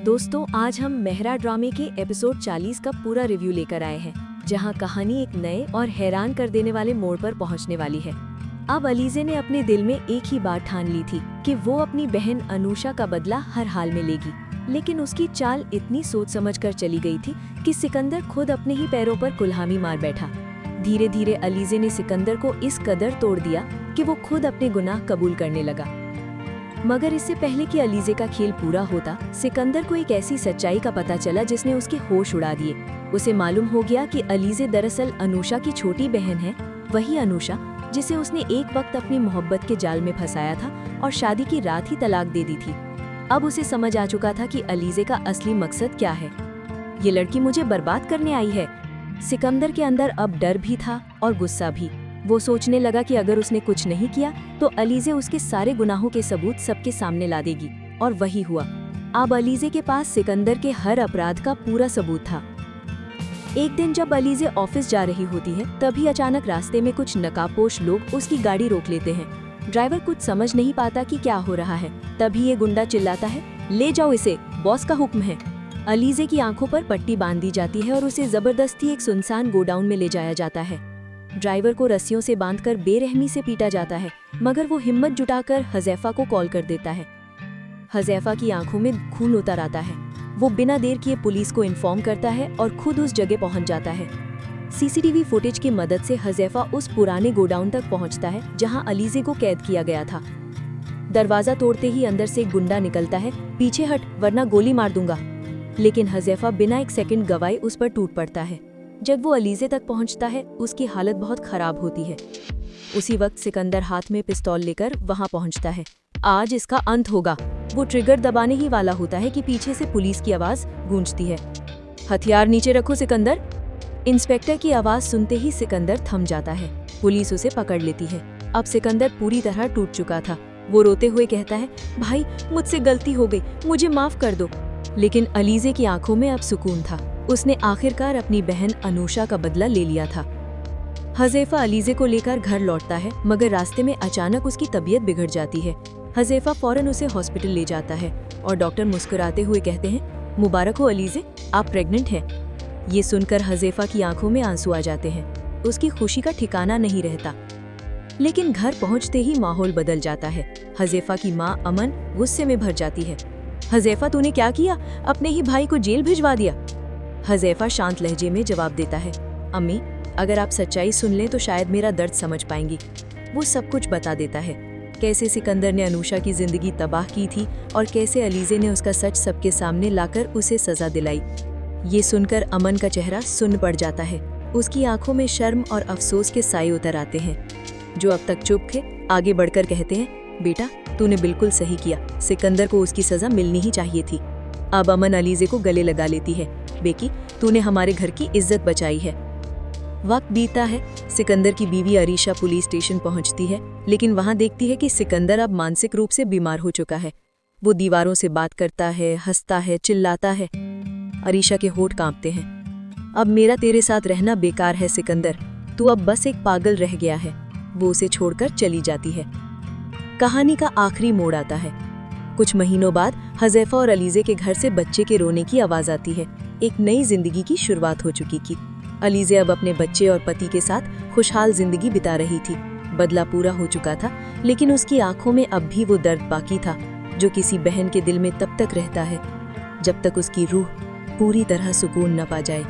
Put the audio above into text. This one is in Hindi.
दोस्तों, आज हम मेहरा ड्रामे के एपिसोड 40 का पूरा रिव्यू लेकर आए हैं, जहां कहानी एक नए और हैरान कर देने वाले मोड़ पर पहुंचने वाली है। अब अलीज़े ने अपने दिल में एक ही बात ठान ली थी कि वो अपनी बहन अनुषा का बदला हर हाल में लेगी, लेकिन उसकी चाल इतनी सोच समझकर चली गई थी कि सिकंदर खुद अपने ही पैरों पर कुल्हाड़ी मार बैठा। धीरे धीरे अलीज़े ने सिकंदर को इस कदर तोड़ दिया कि वो खुद अपने गुनाह कबूल करने लगा। मगर इससे पहले कि अलीज़े का खेल पूरा होता, सिकंदर को एक ऐसी सच्चाई का पता चला जिसने उसके होश उड़ा दिए। उसे मालूम हो गया कि अलीज़े दरअसल अनुषा की छोटी बहन है, वही अनुषा जिसे उसने एक वक्त अपनी मोहब्बत के जाल में फंसाया था और शादी की रात ही तलाक दे दी थी। अब उसे समझ आ चुका था कि अलीज़े का असली मकसद क्या है। ये लड़की मुझे बर्बाद करने आई है। सिकंदर के अंदर अब डर भी था और गुस्सा भी। वो सोचने लगा कि अगर उसने कुछ नहीं किया तो अलीज़े उसके सारे गुनाहों के सबूत सबके सामने ला देगी, और वही हुआ। अब अलीज़े के पास सिकंदर के हर अपराध का पूरा सबूत था। एक दिन जब अलीज़े ऑफिस जा रही होती है, तभी अचानक रास्ते में कुछ नकाबपोश लोग उसकी गाड़ी रोक लेते हैं। ड्राइवर कुछ समझ नहीं पाता कि क्या हो रहा है। तभी ये गुंडा चिल्लाता है, ले जाओ इसे, बॉस का हुक्म है। अलीज़े की आंखों पर पट्टी बांध दी जाती है और उसे जबरदस्ती एक सुनसान गोडाउन में ले जाया जाता है। ड्राइवर को रस्सियों से बांधकर बेरहमी से पीटा जाता है, मगर वो हिम्मत जुटाकर हज़ैफ़ा को कॉल कर देता है। हज़ैफ़ा की आंखों में खून उतर आता है। वो बिना देर किए पुलिस को इन्फॉर्म करता है और खुद उस जगह पहुंच जाता है। सीसीटीवी फुटेज की मदद से हज़ैफ़ा उस पुराने गोडाउन तक पहुंचता है जहां अलीज़े को कैद किया गया था। दरवाज़ा तोड़ते ही अंदर से एक गुंडा निकलता है, पीछे हट वरना गोली मार दूंगा। लेकिन हज़ैफ़ा बिना एक सेकंड गवाए उस पर टूट पड़ता है। जब वो अलीज़े तक पहुंचता है, उसकी हालत बहुत खराब होती है। उसी वक्त सिकंदर हाथ में पिस्तौल लेकर वहां पहुंचता है। आज इसका अंत होगा। वो ट्रिगर दबाने ही वाला होता है कि पीछे से पुलिस की आवाज गूंजती है, हथियार नीचे रखो सिकंदर। इंस्पेक्टर की आवाज सुनते ही सिकंदर थम जाता है। पुलिस उसे पकड़ लेती है। अब सिकंदर पूरी तरह टूट चुका था। वो रोते हुए कहता है, भाई मुझसे गलती हो गई, मुझे माफ कर दो। लेकिन अलीज़े की आंखों में अब सुकून था। उसने आखिरकार अपनी बहन अनुषा का बदला ले लिया था। हज़ैफ़ा अलीज़े को लेकर घर लौटता है, मगर रास्ते में अचानक उसकी तबीयत बिगड़ जाती है। हज़ैफ़ा फौरन उसे हॉस्पिटल ले जाता है और डॉक्टर मुस्कुराते हुए कहते हैं, मुबारक हो अलीज़े, आप प्रेग्नेंट हैं। ये सुनकर हज़ैफ़ा की आंखों में आंसू आ जाते हैं। उसकी खुशी का ठिकाना नहीं रहता। लेकिन घर पहुंचते ही माहौल बदल जाता है। हज़ैफ़ा की माँ अमन गुस्से में भर जाती है। हज़ैफ़ा, तूने क्या किया? अपने ही भाई को जेल भिजवा दिया। हज़ैफ़ा शांत लहजे में जवाब देता है, अम्मी, अगर आप सच्चाई सुन लें तो शायद मेरा दर्द समझ पाएंगी। वो सब कुछ बता देता है, कैसे सिकंदर ने अनुषा की जिंदगी तबाह की थी और कैसे अलीज़े ने उसका सच सबके सामने लाकर उसे सजा दिलाई। ये सुनकर अमन का चेहरा सुन्न पड़ जाता है। उसकी आंखों में शर्म और अफसोस के साए उतर आते हैं। जो अब तक चुप थे आगे बढ़कर कहते हैं, बेटा तूने बिल्कुल सही किया, सिकंदर को उसकी सजा मिलनी ही चाहिए थी। अब अमन अलीज़े को गले लगा लेती है, बेकी तूने हमारे घर की इज्जत बचाई है। वक्त बीतता है। सिकंदर की बीवी अरीशा पुलिस स्टेशन पहुंचती है, लेकिन वहां देखती है कि सिकंदर अब मानसिक रूप से बीमार हो चुका है। वो दीवारों से बात करता है, हंसता है, चिल्लाता है। अरीशा के होंठ कांपते हैं। अब मेरा तेरे साथ रहना बेकार है सिकंदर, तू अब बस एक पागल रह गया है। वो उसे छोड़कर चली जाती है। कहानी का आखिरी मोड़ आता है। कुछ महीनों बाद हज़ैफ़ा और अलीज़े के घर से बच्चे के रोने की आवाज़ आती है। एक नई जिंदगी की शुरुआत हो चुकी थी। अलीज़े अब अपने बच्चे और पति के साथ खुशहाल जिंदगी बिता रही थी। बदला पूरा हो चुका था, लेकिन उसकी आंखों में अब भी वो दर्द बाकी था जो किसी बहन के दिल में तब तक रहता है जब तक उसकी रूह पूरी तरह सुकून न पा जाए।